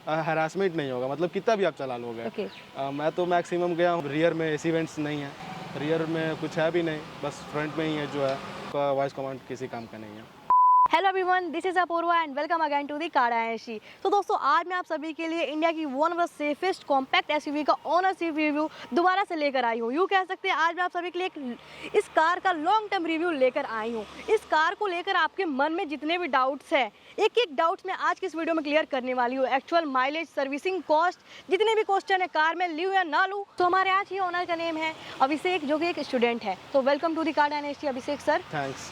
Harassment नहीं होगा, मतलब कितना भी आप चला लोगे। ओके। मैं तो मैक्सिमम गया हूँ, रियर में एसी वेंट्स नहीं है, रियर में कुछ है भी नहीं, बस फ्रंट में ही है जो है, वॉइस कमांड किसी काम का नहीं है। Hello everyone, this is Apoorva and welcome again to the कार आयशी। तो दोस्तों, आज मैं आप सभी के लिए इंडिया की one of the safest compact SUV का ओनरशिप रिव्यू दोबारा से लेकर आई हूँ। यूँ कह सकते हैं आज मैं आप सभी के लिए इस कार का लॉन्ग टर्म रिव्यू लेकर आई हूँ। इस कार को लेकर आपके मन में जितने भी डाउट्स हैं, एक एक डाउट्स मैं आज की इस वीडियो में क्लियर करने वाली हूँ। एक्चुअल माइलेज, सर्विसिंग कॉस्ट, जितने भी क्वेश्चन है कार में लूँ या ना लूँ। तो हमारे आज ही ओनर का नेम है अभिषेक, जो कि एक स्टूडेंट है। तो वेलकम टू दी कार आयशी Abhishek sir. Thanks.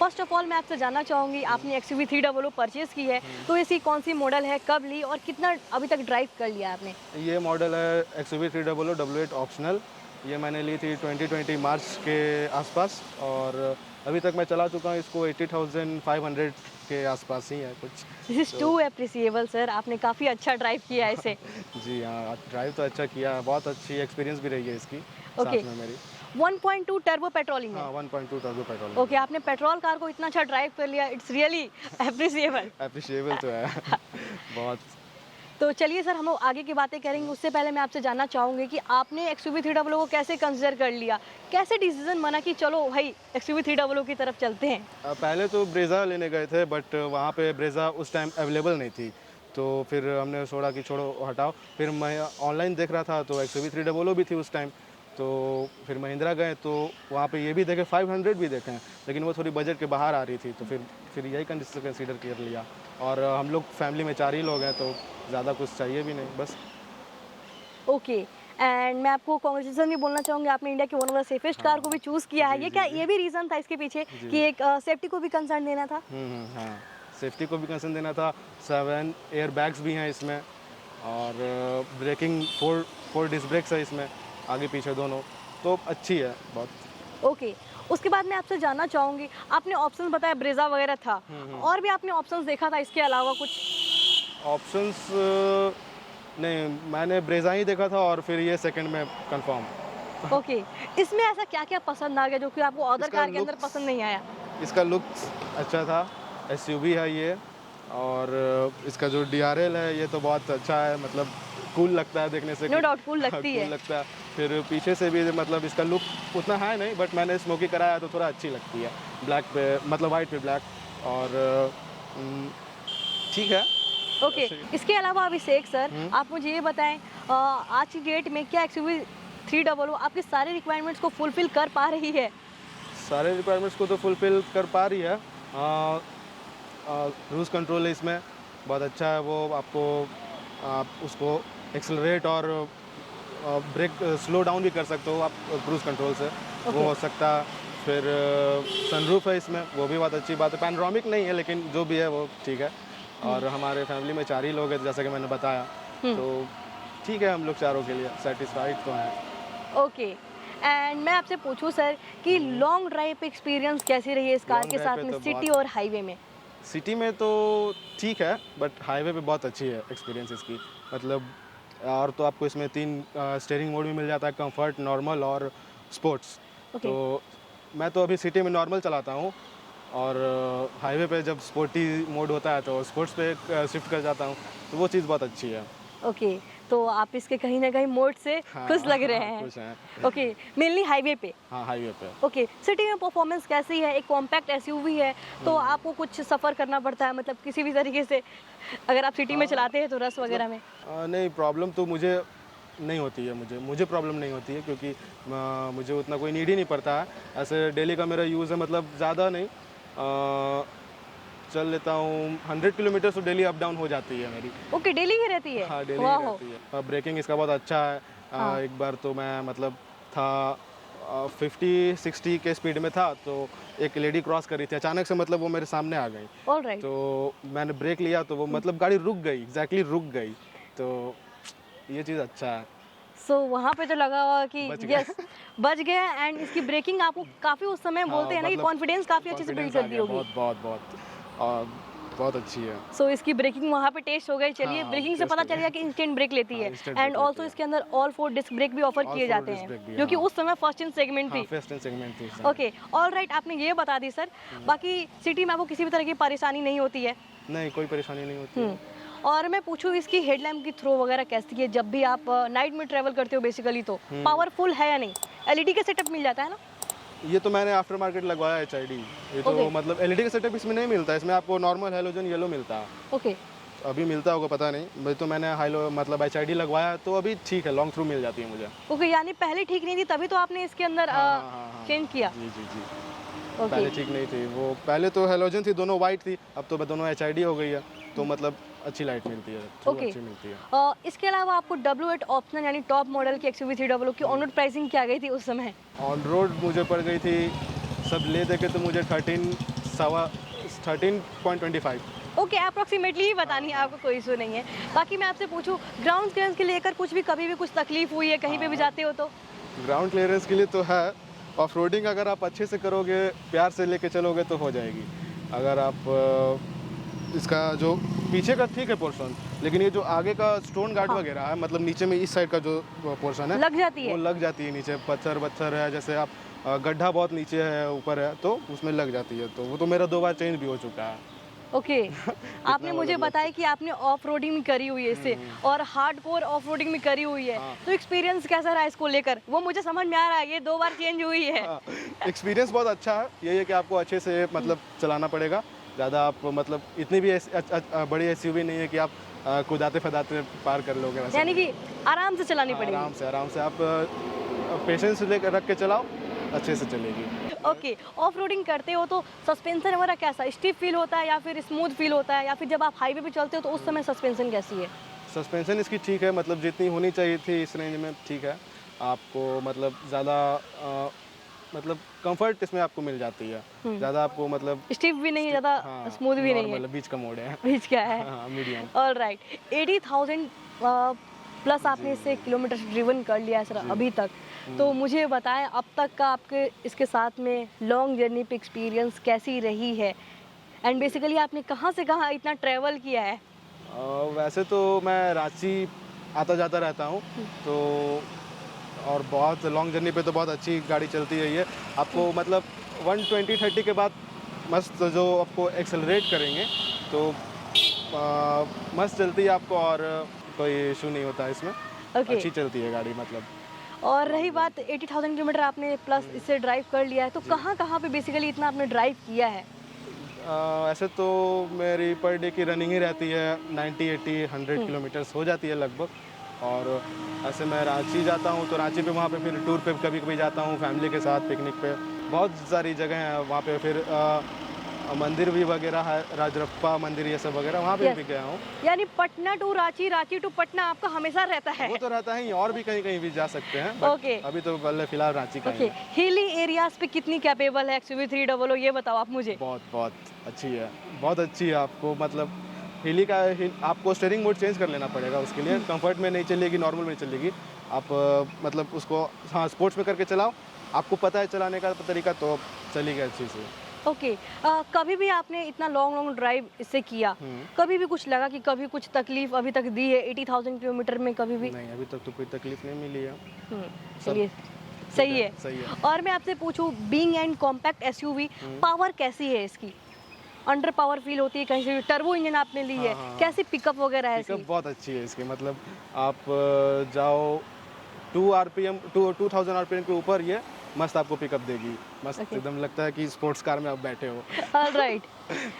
First of all मैं आपसे जानना चाहूँगी, आपने XUV 300 परचेज़ की है, तो इसकी कौन सी मॉडल है, कब ली और कितना अभी तक ड्राइव कर लिया आपने? ये मॉडल है XUV 300 W8 ऑप्शनल। ये मैंने ली थी 2020 मार्च के आसपास, और अभी तक मैं चला चुका हूँ इसको 80,500 के आसपास ही है कुछ। This is too appreciable sir, आपने काफ़ी अच्छा ड्राइव किया है इसे। जी हाँ, ड्राइव तो अच्छा किया है, बहुत अच्छी एक्सपीरियंस भी रही है इसकी ओके। साथ में मेरी। 1.2 टर्बो पेट्रोल में। हाँ, 1.2 टर्बो पेट्रोल। ओके, आपने पेट्रोल कार को इतना अच्छा ड्राइव कर लिया, इट्स रियली एप्रिशिएबल तो है बहुत। तो चलिए सर, हम लोग आगे की बातें करेंगे। उससे पहले मैं आपसे जानना चाहूँगी कि आपने XUV 300 को कैसे कंसिडर कर लिया, कैसे डिसीजन बना कि चलो भाई XUV 300 की तरफ चलते हैं? पहले तो ब्रेज़ा लेने गए थे, बट वहाँ पे ब्रेज़ा उस टाइम अवेलेबल नहीं थी, तो फिर हमने छोड़ा कि छोड़ो हटाओ। फिर मैं ऑनलाइन देख रहा था तो XUV 300 भी थी उस टाइम, तो फिर महिंद्रा गए तो वहाँ पे ये भी देखे, 500 भी देखे हैं, लेकिन वो थोड़ी बजट के बाहर आ रही थी, तो फिर यही कंसिडर कर लिया। और हम लोग फैमिली में 4 ही लोग हैं, तो ज़्यादा कुछ चाहिए भी नहीं, बस। ओके। एंड मैं आपको कांग्रेचुलेसन भी बोलना चाहूँगी, आपने इंडिया की one of the safest car को भी चूज़ किया है। ये क्या ये भी रीज़न था इसके पीछे कि एक सेफ्टी को भी कंसर्न देना था? हाँ, सेफ्टी को भी कंसर्न देना था। 7 एयर बैग्स भी हैं इसमें, और ब्रेकिंग 4 डिस्क ब्रेक्स है इसमें, आगे पीछे दोनों, तो अच्छी है बहुत। ओके। उसके बाद मैं आपसे जानना चाहूँगी, आपने ऑप्शंस बताया, ब्रेजा वगैरह था, और भी आपने ऑप्शंस देखा था इसके अलावा कुछ? ऑप्शंस नहीं, मैंने ब्रेजा ही देखा था, और फिर ये सेकंड में कंफर्म। ओके। इसमें ऐसा क्या क्या पसंद आ गया जो कि आपको अदर कार के अंदर पसंद नहीं आया? इसका लुक अच्छा था, SUV है ये, और इसका जो DRL है ये तो बहुत अच्छा है, मतलब कूल लगता है देखने से। नो डाउट कूल लगती है। कूल लगता है। फिर पीछे से भी मतलब इसका लुक उतना है नहीं, बट मैंने स्मोकी कराया तो थोड़ा अच्छी लगती है, ब्लैक पे मतलब वाइट पे ब्लैक, और ठीक है। ओके। इसके अलावा अभिषेक सर, आप मुझे ये बताएं, आज की डेट में क्या XUV 300 आपके सारे रिक्वायरमेंट्स को फुलफिल कर पा रही है? सारे रिक्वायरमेंट्स को तो फुलफिल कर पा रही है। क्रूज कंट्रोल है इसमें, बहुत अच्छा है वो, आप उसको एक्सेलरेट और ब्रेक स्लो डाउन भी कर सकते हो आप क्रूज कंट्रोल से। वो हो सकता है। फिर सनरूफ है इसमें, वो भी बहुत अच्छी बात है। पैनोरामिक नहीं है, लेकिन जो भी है वो ठीक है। और हमारे फैमिली में 4 ही लोग हैं, जैसा कि मैंने बताया, तो ठीक है, हम लोग चारों के लिए सेटिस्फाइड तो हैं। ओके। एंड मैं आपसे पूछूं सर कि लॉन्ग ड्राइव पे एक्सपीरियंस कैसी रही है इस कार के साथ में, सिटी और हाईवे में? सिटी में तो ठीक है, बट हाईवे पे बहुत अच्छी है एक्सपीरियंस इसकी, मतलब। और तो आपको इसमें 3 स्टीयरिंग मोड भी मिल जाता है, कंफर्ट, नॉर्मल और स्पोर्ट्स। तो मैं तो अभी सिटी में नॉर्मल चलाता हूँ, और हाईवे पे जब स्पोर्टी मोड होता है तो स्पोर्ट्स पे शिफ्ट कर जाता हूँ, तो वो चीज़ बहुत अच्छी है। ओके। तो आप इसके कहीं ना कहीं मोड से खुश लग रहे हैं? खुश हैं। ओके। मेनली हाईवे पे? हाँ, हाईवे पे। ओके। सिटी में परफॉर्मेंस कैसी है? एक कॉम्पैक्ट SUV है, तो आपको कुछ सफ़र करना पड़ता है, मतलब किसी भी तरीके से अगर आप सिटी में चलाते हैं तो रस वगैरह में? नहीं, प्रॉब्लम तो मुझे नहीं होती है, मुझे प्रॉब्लम नहीं होती है, क्योंकि मुझे उतना कोई नीड ही नहीं पड़ता है। ऐसे डेली का मेरा यूज़ है, मतलब ज़्यादा नहीं, चल लेता हूँ 100 किलोमीटर तो डेली अप डाउन हो जाती है मेरी। ओके, डेली ही रहती है? हाँ, डेली ही रहती है। ब्रेकिंग इसका बहुत अच्छा है। एक बार तो मैं मतलब था 50-60 के स्पीड में था, तो एक लेडी क्रॉस कर रही थी, अचानक से मतलब वो मेरे सामने आ गई। ऑलराइट। तो मैंने ब्रेक लिया तो वो मतलब गाड़ी रुक गई, एग्जैक्टली रुक गई, तो ये चीज़ अच्छा है। सो वहाँ पे तो लगा हुआ कि यस बच गया। एंड इसकी ब्रेकिंग आपको काफ़ी उस समय बोलते हैं ना कि कॉन्फिडेंस काफ़ी अच्छे से बिल्ड कर दी होगी। बहुत अच्छी है। सो इसकी ब्रेकिंग वहाँ पे टेस्ट हो गई। चलिए, ब्रेकिंग से पता चल गया कि इंस्टेंट ब्रेक लेती है। एंड ऑल्सो इसके अंदर ऑल 4 डिस्क ब्रेक भी ऑफर किए जाते हैं, जो कि उस समय फर्स्ट इन सेगमेंट थी। Okay, alright. आपने ये बता दी सर, बाकी सिटी में आपको किसी भी तरह की परेशानी नहीं होती है? नहीं, कोई परेशानी नहीं होती है। और मैं पूछूँ इसकी हेडलैम्प की थ्रो वगैरह कैसी है जब भी आप नाइट में ट्रैवल करते हो बेसिकली, तो पावरफुल है या नहीं? एलईडी का सेटअप मिल जाता है ना? ये तो मैंने आफ्टर मार्केट लगवाया है HID। ये तो Okay. मतलब एलईडी का सेटअप इसमें नहीं मिलता है, इसमें आपको नॉर्मल हेलोजन येलो मिलता है। ओके अभी मिलता होगा पता नहीं, मैं तो मैंने हाइलो मतलब HID लगवाया तो अभी ठीक है, लॉन्ग थ्रू मिल जाती है मुझे। ओके, यानी पहले ठीक नहीं थी तभी तो आपने इसके अंदर हाँ। चेंज किया। जी जी जी। ओके पहले ठीक नहीं थी वो, पहले तो हेलोजन थी, दोनों वाइट थी, अब तो दोनों HID हो गई है, तो मतलब अच्छी लाइट मिलती है, थ्रू ओके। अच्छी मिलती है। इसके अलावा आपको W8 ऑप्शनल यानी टॉप मॉडल की XUV300 की ऑन रोड प्राइसिंग क्या गई थी उस समय? ऑन रोड मुझे पड़ गई थी, सब ले दे के तो मुझे 13.25। ओके, अप्रोक्सीमेटली ही बतानी है आपको, कोई इशू नहीं है। बाकी मैं आपसे पूछूं ग्राउंड क्लियरेंस के लेकर कुछ भी कभी भी कुछ तकलीफ हुई है कहीं पे भी जाते हो तो? ग्राउंड क्लियरेंस के लिए तो है, ऑफ रोडिंग अगर आप अच्छे से करोगे, प्यार से लेके चलोगे तो हो जाएगी। अगर आप इसका जो पीछे का ठीक है पोर्शन, लेकिन ये जो आगे का स्टोन गार्ड वगैरह है, मतलब नीचे में इस साइड का जो पोर्शन है लग जाती है? वो लग जाती है नीचे, पत्थर है, जैसे आप गड्ढा बहुत नीचे है ऊपर है तो उसमें लग जाती है, तो वो तो मेरा 2 बार चेंज भी हो चुका है। ओके आपने मुझे बताया कि आपने ऑफ रोडिंग भी करी हुई है इससे और हार्डकोर ऑफ रोडिंग भी करी हुई है, तो एक्सपीरियंस कैसा रहा इसको लेकर? वो मुझे समझ में आ रहा है, ये 2 बार चेंज हुई है। एक्सपीरियंस बहुत अच्छा है, यही है कि आपको अच्छे से मतलब चलाना पड़ेगा। ज़्यादा आप मतलब इतनी भी बड़ी SUV नहीं है कि आप कुदाते फदाते पार कर लोगे, वैसे यानी कि आराम से चलानी पड़ेगी। आराम से आप पेशेंस लेकर रख के चलाओ, अच्छे से चलेगी। ओके, ऑफ रोडिंग करते हो तो सस्पेंशन वगैरह कैसा, स्टिफ फील होता है या फिर स्मूथ फील होता है, या फिर जब आप हाईवे पे चलते हो तो उस समय सस्पेंशन कैसी है? सस्पेंशन इसकी ठीक है, मतलब जितनी होनी चाहिए थी इस रेंज में ठीक है। आपको मतलब ज़्यादा मतलब कंफर्ट इसमें आपको मिल जाती है, ज़्यादा आपको मतलब स्टिफ भी नहीं है ज़्यादा, स्मूथ भी नहीं है, मतलब बीच का मोड है, बीच का है। हाँ मीडियम। ऑलराइट, 80,000 प्लस आपने इससे किलोमीटर ड्रिवन कर लिया है सर अभी तक, तो मुझे बताएं अब तक का आपके इसके साथ में लॉन्ग जर्नी पे एक्सपीरियंस कैसी रही है, एंड बेसिकली आपने कहाँ से कहाँ इतना ट्रैवल किया है? वैसे तो मैं रांची आता जाता रहता हूँ, तो और बहुत लॉन्ग जर्नी पे तो बहुत अच्छी गाड़ी चलती है ये, आपको मतलब 120-130 के बाद मस्त जो आपको एक्सेलरेट करेंगे तो मस्त चलती है आपको, और कोई इशू नहीं होता है इसमें। अच्छी चलती है गाड़ी मतलब। और रही बात 80,000 किलोमीटर आपने प्लस इससे ड्राइव कर लिया है, तो कहाँ पे बेसिकली इतना आपने ड्राइव किया है? ऐसे तो मेरी पर डे की रनिंग ही रहती है 90-80-100 किलोमीटर्स हो जाती है लगभग। और ऐसे मैं रांची जाता हूँ तो रांची पे वहाँ पे फिर टूर पे कभी कभी जाता हूँ फैमिली के साथ पिकनिक पे, बहुत सारी जगह हैं वहाँ पे। फिर मंदिर भी वगैरह है, राजरप्पा मंदिर ये सब वगैरह, वहाँ पे भी गया हूँ। यानी पटना टू रांची, रांची टू पटना आपका हमेशा रहता है? वो तो रहता है ही, और भी कहीं कहीं भी जा सकते हैं, ओके अभी तो फिलहाल रांची का। ओके, हिली एरियाज पे कितनी कैपेबल है XUV300, ये बताओ आप मुझे। बहुत अच्छी है, बहुत अच्छी है। आपको मतलब हिली का आपको स्टीयरिंग मोड चेंज कर लेना पड़ेगा उसके लिए, कंफर्ट में नहीं चलेगी, नॉर्मल में चलेगी। आप मतलब उसको हाँ स्पोर्ट्स में करके चलाओ, आपको पता है चलाने का तरीका, तो चलेगी अच्छी से। ओके कभी भी आपने इतना लॉन्ग ड्राइव इससे किया, कभी भी कुछ लगा कि कभी कुछ तकलीफ अभी तक दी है 80,000 किलोमीटर में? कभी भी नहीं, अभी तक तो कोई तकलीफ नहीं मिली है। चलिए सही है। और मैं आपसे पूछूं being and compact SUV, power कैसी है इसकी? अंडर पावर फील होती है कहीं से? टर्बो इंजन आपने ली है, कैसी पिकअप वगैरह है इसकी? पिकअप बहुत अच्छी है इसकी, मतलब आप जाओ 2000 RPM के ऊपर ये मस्त आपको पिकअप देगी, मस्त एकदम लगता है कि स्पोर्ट्स कार में आप बैठे हो। ऑलराइट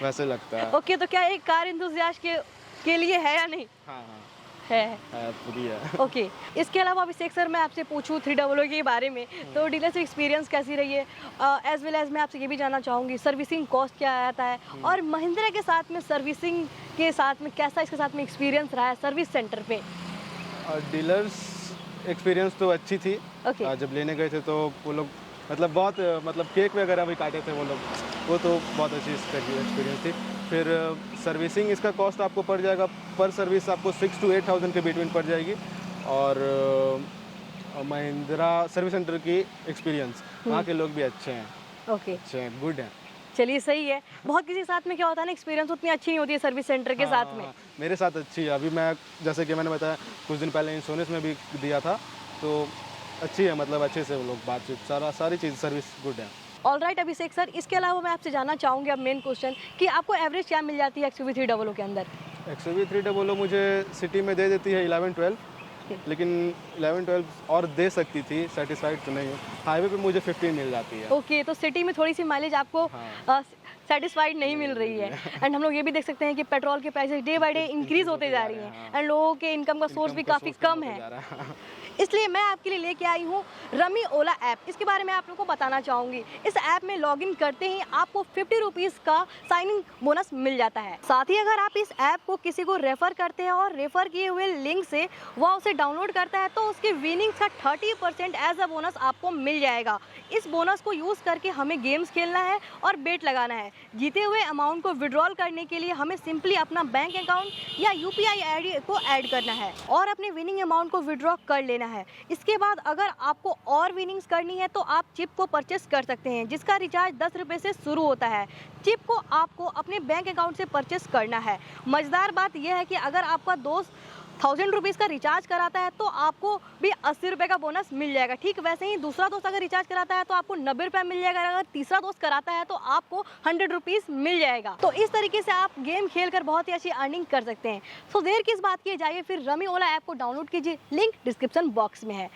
वैसे लगता है। ओके, तो क्या एक कार एंथुसियास्ट के लिए है या नहीं? हाँ है पूरी है। ओके इसके अलावा अभिषेक सर मैं आपसे पूछूं 300 के बारे में, तो डीलरशिप एक्सपीरियंस कैसी रही है? एज वेल एज मैं आपसे ये भी जानना चाहूँगी सर्विसिंग कॉस्ट क्या आता है, और महिंद्रा के साथ में सर्विसिंग के साथ में कैसा इसके साथ में एक्सपीरियंस रहा है सर्विस सेंटर पे? डीलर्स एक्सपीरियंस तो अच्छी थी। जब लेने गए थे तो वो लोग मतलब बहुत मतलब केक वगैरह भी काटे थे वो लोग, वो तो बहुत अच्छी एक्सपीरियंस थी। फिर सर्विसिंग इसका कॉस्ट आपको पड़ जाएगा पर सर्विस आपको 6 to 8,000 के बिटवीन पड़ जाएगी। और महिंद्रा सर्विस सेंटर की एक्सपीरियंस, वहाँ के लोग भी अच्छे हैं, अच्छे हैं, गुड हैं। चलिए सही है। बहुत किसी के साथ में क्या होता है ना, एक्सपीरियंस उतनी अच्छी नहीं होती है सर्विस सेंटर के साथ में। मेरे साथ अच्छी है। अभी मैं जैसे कि मैंने बताया कुछ दिन पहले इंश्योरेंस में भी दिया था, तो अच्छी है, मतलब अच्छे से वो लोग बातचीत सारी चीज़ सर्विस गुड है। ऑलराइट अभिषेक सर, इसके अलावा मैं आपसे जानना चाहूँगी अब मेन क्वेश्चन कि आपको एवरेज क्या मिल जाती है XUV300 के अंदर? XUV300 मुझे सिटी में दे देती है 11-12, लेकिन 11-12 और दे सकती थी, सेटिस्फाइड तो नहीं हूँ। हाईवे पे मुझे 15 मिल जाती है। ओके, तो सिटी में थोड़ी सी माइलेज आपको हाँ। सेटिस्फाइड नहीं मिल रही है। एंड हम लोग ये भी देख सकते हैं कि पेट्रोल के prices day by day increase होते जा रही हैं एंड लोगों के इनकम का सोर्स भी काफ़ी कम है। इसलिए मैं आपके लिए लेके आई हूँ रमी ओला ऐप। इसके बारे में आप लोगों को बताना चाहूँगी। इस ऐप में लॉगिन करते ही आपको 50 रुपीज़ का साइन इन बोनस मिल जाता है। साथ ही अगर आप इस ऐप को किसी को रेफर करते हैं और रेफर किए हुए लिंक से वह उसे डाउनलोड करता है तो उसके विनिंग्स का 30% एज अ बोनस आपको मिल जाएगा। इस बोनस को यूज़ करके हमें गेम्स खेलना है और बेट लगाना है। जीते हुए अमाउंट को विड्रॉल करने के लिए हमें सिंपली अपना बैंक अकाउंट या UPI ID को ऐड करना है और अपने विनिंग अमाउंट को विड्रॉ कर लेना है। इसके बाद अगर आपको और विनिंग्स करनी है तो आप चिप को परचेस कर सकते हैं, जिसका रिचार्ज 10 रुपये से शुरू होता है। चिप को आपको अपने बैंक अकाउंट से परचेस करना है। मज़ेदार बात यह है कि अगर आपका दोस्त 1000 रुपीज़ का रिचार्ज कराता है तो आपको भी 80 रुपये का बोनस मिल जाएगा। ठीक वैसे ही दूसरा दोस्त अगर रिचार्ज कराता है तो आपको 90 रुपये मिल जाएगा। अगर तीसरा दोस्त कराता है तो आपको 100 रुपीज़ मिल जाएगा। तो इस तरीके से आप गेम खेलकर बहुत ही अच्छी अर्निंग कर सकते हैं। सो देर किस बात की, जाइए फिर रमी ओला ऐप को डाउनलोड कीजिए, लिंक डिस्क्रिप्शन बॉक्स में है।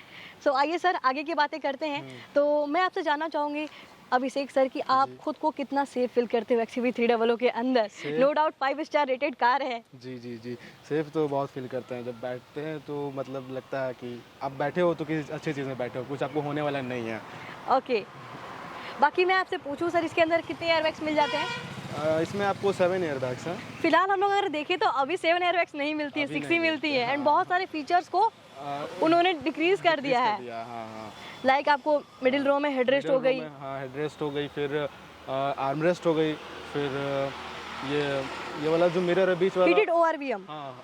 सो आइए सर आगे की बातें करते हैं। तो मैं आपसे जानना चाहूँगी अभिषेक सर कि आप खुद को कितना सेफ फील करते हो XUV300 के अंदर? No doubt 5 star rated car है। जी सेफ तो बहुत फील करते हैं। जब बैठते हैं तो मतलब लगता है कि आप बैठे हो तो किसी अच्छी चीज़ में बैठे हो, कुछ आपको होने वाला नहीं है। ओके, बाकी मैं आपसे पूछूं सर, इसके अंदर कितने एयरबैग्स मिल जाते हैं? इसमें आपको 7 एयरबैग्स हैं। फिलहाल हम लोग अगर देखें तो अभी 7 एयरबैग्स नहीं मिलती है, 6 ही मिलती है। एंड बहुत सारे फीचर्स को उन्होंने डिक्रीज कर दिया है। हाँ। लाइक आपको मिडिल रो में हेडरेस्ट हो गई। हाँ, हेडरेस्ट हो गई, फिर आर्मरेस्ट हो गई, फिर ये वाला जो मिरर है बीच वाला, हीटेड ORVM। हाँ,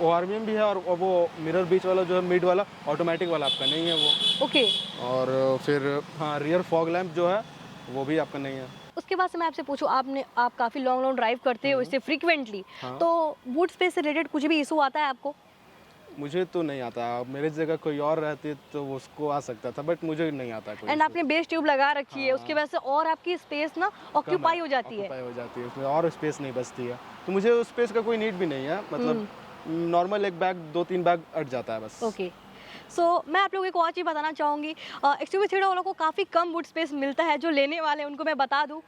ORVM भी है और वो मिरर बीच वाला जो है मिड वाला ऑटोमेटिक वाला आपका नहीं है वो। ओके। और फिर हाँ, रियर फॉग लैंप जो है वो भी आपका नहीं है। उसके बाद से मैं आपसे पूछूं, आप काफ़ी लॉन्ग ड्राइव करते हो इससे फ्रीक्वेंटली, तो बूट स्पेस से रिलेटेड कुछ भी इशू आता है आपको? मुझे तो नहीं आता। मेरे जगह कोई और रहती तो उसको आ सकता था, बट मुझे नहीं आता कोई। एंड आपने बेस ट्यूब लगा रखी है, उसकी वजह से और आपकी स्पेस ना ऑक्यूपाई हो जाती है। उसमें और स्पेस नहीं बचती है, तो मुझे उस स्पेस का कोई नीड भी नहीं है। मतलब नॉर्मल एक बैग 2-3 बैग अट जाता है बस। ओके। सो मैं आप लोगों को एक और चीज़ बताना चाहूँगी। XUV300 वालों को काफ़ी कम बूट स्पेस मिलता है। जो लेने वाले हैं उनको मैं बता दूँ,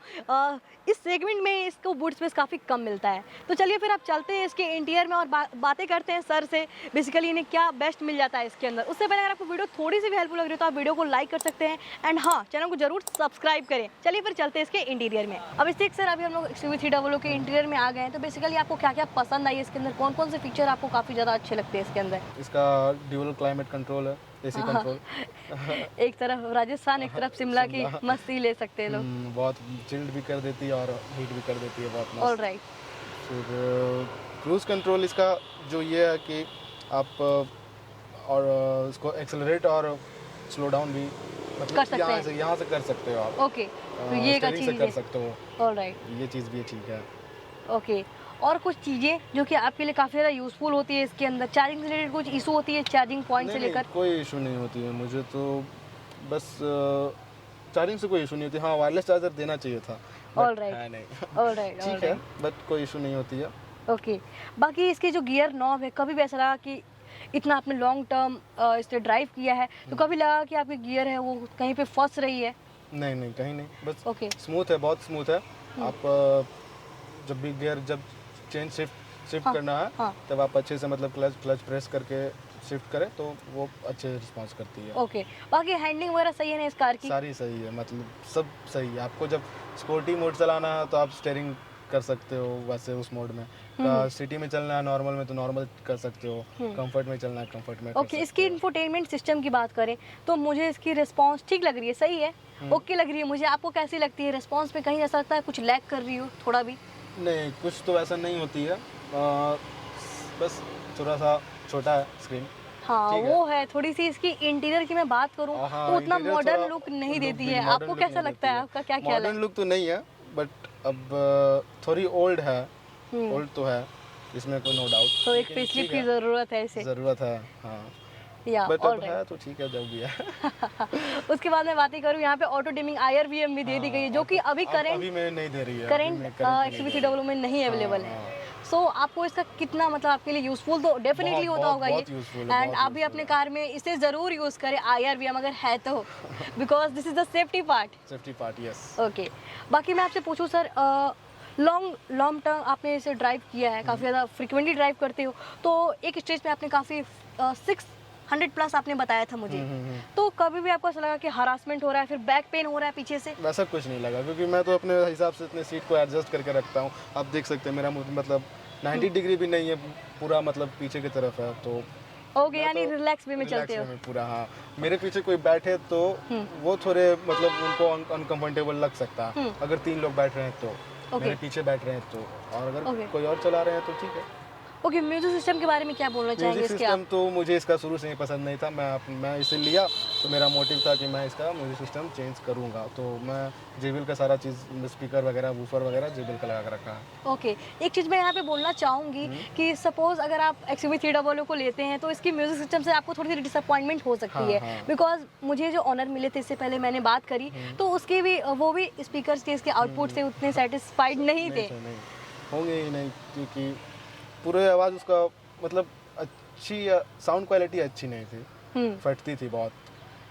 इस सेगमेंट में इसको बूट स्पेस काफ़ी कम मिलता है। तो चलिए फिर आप चलते हैं इसके इंटीरियर में और बातें करते हैं सर से, बेसिकली इन्हें क्या बेस्ट मिल जाता है इसके अंदर। उससे पहले अगर आपको वीडियो थोड़ी सी भी हेल्पफुल लग रही है तो आप वीडियो को लाइक कर सकते हैं एंड हाँ, चैनल को जरूर सब्सक्राइब करें। चलिए फिर चलते हैं इसके इंटीरियर में। अब इससे सर अभी हम लोग XUV300 के इंटीरियर में आ गए हैं, तो बेसिकली आपको क्या क्या पसंद आई इसके अंदर? कौन कौन से फीचर आपको काफ़ी ज़्यादा अच्छे लगते हैं इसके अंदर? इसका ड्यूल क्लाइमेट कंट्रोल है, AC कंट्रोल। एक तरफ राजस्थान, एक तरफ शिमला की मस्ती ले सकते हैं लोग। बहुत चिल्ड भी कर देती है और हीट भी कर देती है बहुत मस्त। ऑलराइट। फिर क्रूज कंट्रोल इसका जो ये है कि आप और इसको एक्सेलरेट और स्लो डाउन भी मतलब यहाँ से कर सकते हो आप। ओके, तो ये एक अच्छी चीज़ कर सकते हो। ऑलराइट, ये चीज़ भी ठीक है। ओके। और कुछ चीज़ें जो कि आपके लिए काफ़ी ज़्यादा यूज़फुल होती है इसके अंदर, चार्जिंग से रिलेटेड कुछ इशू होती है चार्जिंग पॉइंट से लेकर? कोई इशू नहीं होती है मुझे तो, बस चार्जिंग से कोई इशू नहीं होती। हाँ, वायरलेस चार्जर देना चाहिए था। ऑलराइट ठीक है, बट कोई इशू नहीं होती है। ओके। बाकी इसके जो गियर नॉब है, कभी भी ऐसा लगा कि इतना आपने लॉन्ग टर्म इससे ड्राइव किया है तो कभी लगा कि आपकी गियर है वो कहीं पे फंस रही है? नहीं, कहीं नहीं, बस ओके, स्मूथ है, बहुत स्मूथ है। आप जब भी गियर जब चेंज शिफ्ट करना है तब आप अच्छे से मतलब क्लच प्रेस करके शिफ्ट करें तो वो अच्छे रिस्पांस करती है। ओके। बाकी हैंडलिंग वगैरह सही है ना इस कार की? सारी सही है, मतलब सब सही है। आपको जब स्पोर्टी मोड चलाना है तो आप स्टीयरिंग कर सकते हो वैसे उस मोड में। सिटी में चलना है नॉर्मल में तो नॉर्मल कर सकते हो, कंफर्ट में चलना है कंफर्ट में। ओके, इसकी इंफोटेनमेंट सिस्टम की बात करें तो मुझे इसकी रिस्पांस ठीक लग रही है, सही है, ओके लग रही है मुझे। आपको कैसी लगती है रिस्पांस में? कहीं ऐसा लगता है कुछ लैग कर रही हो थोड़ा भी? नहीं, कुछ तो ऐसा नहीं होती है, बस थोड़ा सा छोटा है स्क्रीन। हाँ, वो है। थोड़ी सी इसकी इंटीरियर की मैं बात करूँ तो उतना मॉडर्न लुक नहीं देती है। आपको कैसा लगता है, आपका क्या ख्याल है? मॉडर्न लुक तो नहीं है, बट अब थोड़ी ओल्ड है, ओल्ड तो है इसमें, कोई नो डाउट। तो एक फेसलिफ्ट की जरूरत है इसे? जरूरत है, हाँ। बट अब है तो ठीक है, जब भी है। उसके बाद मैं बातें करूँ, यहाँ पे ऑटो डिमिंग IRVM भी दे दी गई है जो कि अभी करंट में नहीं दे रही है, करंट XUV300 में नहीं अवेलेबल है। सो आपको इसका कितना मतलब आपके लिए यूजफुल तो डेफिनेटली होता होगा ये, बहुत यूजफुल है, एंड आप भी अपने कार में इसे ज़रूर यूज़ करें IRVM अगर है तो, because this is the safety part. Safety part, yes. Okay, बाकी मैं आपसे पूछूं सर, लॉन्ग टर्म आपने इसे ड्राइव किया है, काफ़ी ज़्यादा फ्रिक्वेंटली ड्राइव करते हो, तो एक स्टेज पे आपने काफ़ी 600 प्लस आपने बताया था मुझे, तो कभी भी आपको ऐसा लगा कि हरासमेंट हो रहा है, फिर बैक पेन हो रहा है पीछे से? वैसा कुछ नहीं लगा, क्योंकि मैं तो अपने हिसाब से इतने सीट को एडजस्ट करके रखता हूँ। आप देख सकते हैं मेरा मतलब 90 डिग्री भी नहीं है, पूरा मतलब पीछे की तरफ है, तो ओके, यानी रिलैक्स वे में चलते हो। पूरा। हाँ, मेरे पीछे कोई बैठे तो वो थोड़े मतलब उनको अनकंफर्टेबल लग सकता है, अगर 3 लोग बैठ रहे हैं तो, मेरे पीछे बैठ रहे हैं तो, और अगर कोई और चला रहे हैं तो ठीक है। ओके, म्यूजिक सिस्टम के बारे में क्या बोलना चाहेंगे म्यूजिक इसके सिस्टम आप? तो मुझे इसका शुरू से ही पसंद नहीं था, मैं इसे लिया तो मेरा मोटिव था कि मैं इसका म्यूजिक सिस्टम चेंज करूंगा, तो मैं JBL का सारा चीज़, स्पीकर वगैरह, वूफर वगैरह JBL का लगा कर रखा है। ओके, एक चीज़ मैं यहाँ पे बोलना चाहूँगी कि सपोज अगर आप XUV300 को लेते हैं तो इसकी म्यूजिक सिस्टम से आपको थोड़ी सी डिसअपॉइंटमेंट हो सकती है, बिकॉज मुझे जो ऑनर मिले थे इससे पहले मैंने बात करी तो उसके भी वो भी स्पीकर के इसके आउटपुट से उतने सेटिस्फाइड नहीं थे। नहीं होंगे ही नहीं, क्योंकि पूरे आवाज़ उसका मतलब अच्छी, साउंड क्वालिटी अच्छी नहीं थी, फटती थी बहुत।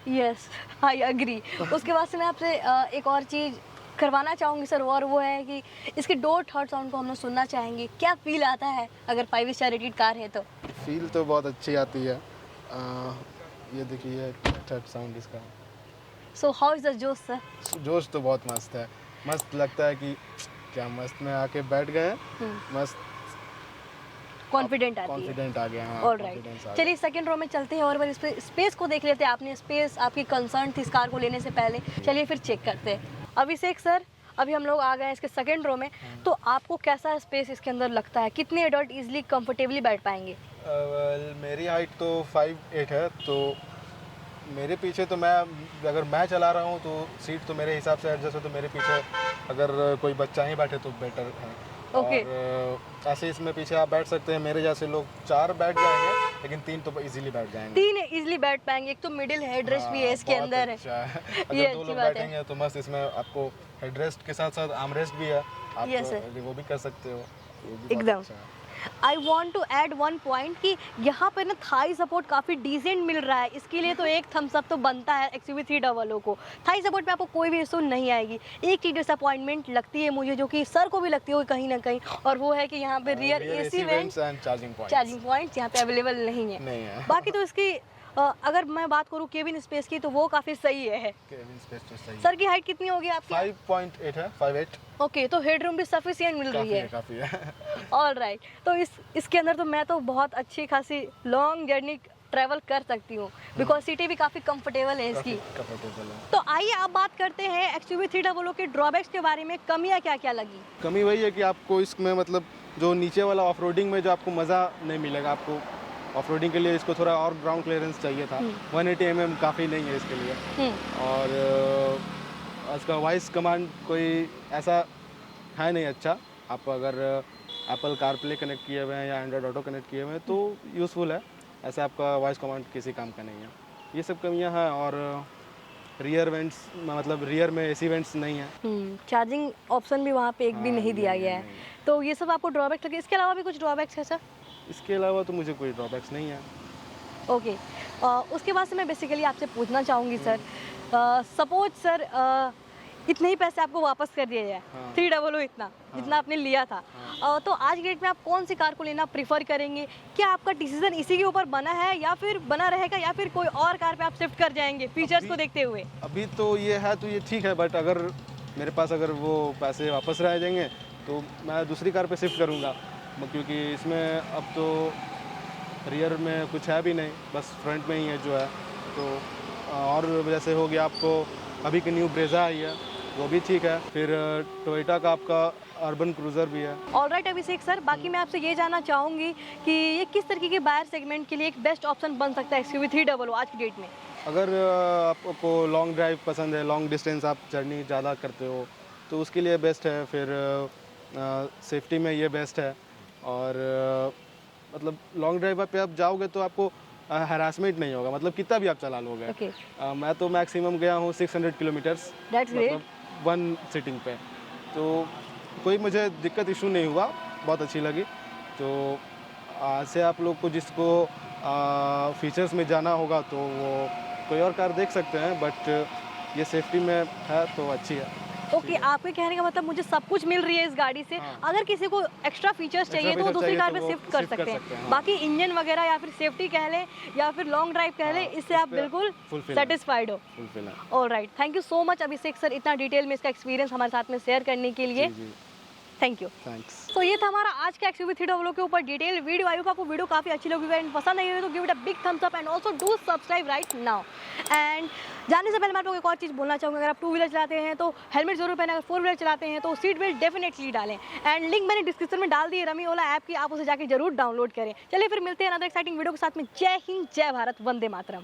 Yes, I agree. उसके बाद से मैं आपसे एक और चीज़ करवाना चाहूँगी सर, और वो है कि इसके डोर थर्ड साउंड को हम लोग सुनना चाहेंगे, क्या फील आता है अगर 5 स्टार रेटेड कार है तो? फील तो बहुत अच्छी आती है। ये देखिए थर्ड साउंड इसका। सो हाउ इज़ द जोश सर? जोश तो बहुत मस्त है, मस्त लगता है कि क्या मस्त में आके बैठ गए हैं, मस्त कॉन्फिडेंट आती है, कॉन्फिडेंट आ गया। हाँ, ऑल राइट, चलिए सेकंड रो में चलते हैं और इस पे स्पेस को देख लेते हैं। आपने स्पेस, आपकी कंसर्न थी इस कार को लेने से पहले, चलिए फिर चेक करते हैं। अभिषेक सर, अभी हम लोग आ गए हैं इसके सेकंड रो में, तो आपको कैसा स्पेस इसके अंदर लगता है, कितने एडल्ट इजीली कंफर्टेबली बैठ पाएंगे? मेरी हाइट तो 5'8" है, तो मेरे पीछे तो अगर मैं चला रहा हूँ तो सीट तो मेरे हिसाब से एडजस्ट हो, तो मेरे पीछे अगर कोई बच्चा ही बैठे तो बेटर है। ओके। और ऐसे इसमें पीछे आप बैठ सकते हैं, मेरे जैसे लोग 4 बैठ जाएंगे, लेकिन 3 तो इजीली बैठ जाएंगे। 3 इजीली बैठ पाएंगे, एक तो मिडिल हेडरेस्ट भी है इसके अंदर है। अच्छा है। अगर ये 2 अच्छी लोग बात है। बैठेंगे तो मस्त, इसमें आपको हेडरेस्ट के साथ साथ आर्मरेस्ट भी है, आप Yes, sir. वो भी कर सकते हो, वो भी बहुत एकदम। अच्छा है। I want to add one point कि यहाँ पर ना थाई सपोर्ट काफ़ी डिसेंट मिल रहा है, इसके लिए तो एक थम्स अप तो बनता है XUV300 को। थाई सपोर्ट पे आपको कोई भी इशू नहीं आएगी। एक चीज़ डिसअपॉइंटमेंट लगती है मुझे, जो कि सर को भी लगती है कहीं ना कहीं, और वो है कि यहाँ पे rear AC vents and charging points यहाँ पे अवेलेबल नहीं है। बाकी तो इसकी अगर मैं बात करूँ केबिन स्पेस की तो वो काफ़ी सही है। केबिन स्पेस तो सही है। सर की हाइट कितनी होगी आपकी? 5.8 है, 5'8". ओके, तो हेडरूम भी सफिशिएंट मिल रही है। काफी है। ऑल राइट, तो इसके अंदर तो मैं तो बहुत अच्छी खासी लॉन्ग जर्नी ट्रैवल कर सकती हूँ, बिकॉज सीटें भी काफ़ी कंफर्टेबल है इसकी। कंफर्टेबल है। तो आइए आप बात करते हैं XUV300 के ड्रॉबैक्स के बारे में, कमियाँ क्या क्या लगी? कमी वही है कि आपको इसमें मतलब जो नीचे वाला ऑफ रोडिंग में जो आपको मज़ा नहीं मिलेगा, आपको ऑफ रोडिंग के लिए इसको थोड़ा और ग्राउंड क्लियरेंस चाहिए था। 180 mm काफ़ी नहीं है इसके लिए, और इसका वॉइस कमांड कोई ऐसा है नहीं अच्छा। आप अगर एप्पल कारप्ले कनेक्ट किए हुए हैं या एंड्रॉयड ऑटो कनेक्ट किए हुए हैं तो यूज़फुल है, ऐसा आपका वॉइस कमांड किसी काम का नहीं है। ये सब कमियां हैं, और रियर वेंट्स मतलब रियर में AC वेंट्स नहीं है। चार्जिंग ऑप्शन भी वहाँ पे एक भी नहीं दिया गया है, तो ये सब आपको ड्रॉबैक्स लगे। इसके अलावा भी कुछ ड्रॉबैक्स है सर? इसके अलावा तो मुझे कोई ड्रॉबैक्स नहीं है। ओके, उसके बाद से मैं बेसिकली आपसे पूछना चाहूँगी सर, सपोज सर इतने ही पैसे आपको वापस कर दिया जाए, 300 इतना जितना आपने लिया था, तो आज की डेट में आप कौन सी कार को लेना प्रीफर करेंगे? क्या आपका डिसीजन इसी के ऊपर बना है, या फिर बना रहेगा, या फिर कोई और कार पे आप शिफ्ट कर जाएंगे फीचर्स को देखते हुए? अभी तो ये है तो ये ठीक है, बट अगर मेरे पास अगर वो पैसे वापस रह जाएंगे तो मैं दूसरी कार पे शिफ्ट करूँगा, क्योंकि इसमें अब तो रियर में कुछ है भी नहीं, बस फ्रंट में ही है जो है। तो और जैसे हो गया आपको अभी की न्यू ब्रेजा आई है, वो भी ठीक है। फिर टोयोटा का आपका अर्बन क्रूज़र भी है। ऑल राइट अभिषेक सर, बाकी मैं आपसे ये जानना चाहूँगी कि ये किस तरीके के बायर सेगमेंट के लिए एक बेस्ट ऑप्शन बन सकता है XUV300 आज की डेट में? अगर आपको लॉन्ग ड्राइव पसंद है, लॉन्ग डिस्टेंस आप जर्नी ज़्यादा करते हो तो उसके लिए बेस्ट है। फिर सेफ्टी में ये बेस्ट है, और मतलब लॉन्ग ड्राइव पे आप जाओगे तो आपको हरासमेंट नहीं होगा, मतलब कितना भी आप चला लोगे। Okay. मैं तो मैक्सिमम गया हूँ 600 किलोमीटर्स, That's great. मतलब 1 सिटिंग पे, तो कोई मुझे दिक्कत इशू नहीं हुआ। बहुत अच्छी लगी। तो आज से आप लोग को जिसको फीचर्स में जाना होगा तो वो कोई और कार देख सकते हैं, बट ये सेफ्टी में है तो अच्छी है। ओके, आपके कहने का मतलब मुझे सब कुछ मिल रही है इस गाड़ी से। हाँ। अगर किसी को एक्स्ट्रा फीचर्स चाहिए तो वो फीचर दूसरी चाहिए कार तो पे वो शिफ्ट कर शिफ्ट कर सकते हैं। सकते हैं, हाँ। बाकी इंजन वगैरह या फिर सेफ्टी कह लें या फिर लॉन्ग ड्राइव कह लें, हाँ, इससे इस आप पे बिल्कुल fulfill है। सेटिस्फाइड हो। फुलफिल है। Alright, thank you so much Abhishek sir इतना डिटेल में इसका एक्सपीरियंस हमारे साथ में शेयर करने के लिए। जी, थैंक यू। थैंक्स। तो ये था हमारा आज का XUV 300 के ऊपर डिटेल वीडियो। आई होप आपको वीडियो काफ़ी अच्छी लगी एंड पसंद आई हो तो give it a big thumbs up and also do subscribe right now. And जाने से पहले मैं आप लोगों को एक और चीज़ बोलना चाहूँगा, अगर आप 2 व्हीलर चलाते हैं तो हेलमेट जरूर पहने, अगर 4 व्हीलर चलाते हैं तो सीट बेल्ट डेफिनेटली डालें। एंड लिंक मैंने डिस्क्रिप्शन में डाल दी है रमी ओला ऐप की, आप उसे जाके जरूर डाउनलोड करें। चलिए फिर मिलते हैं अनदर एक्साइटिंग वीडियो के साथ में। जय हिंद, जय भारत, वंदे मातरम।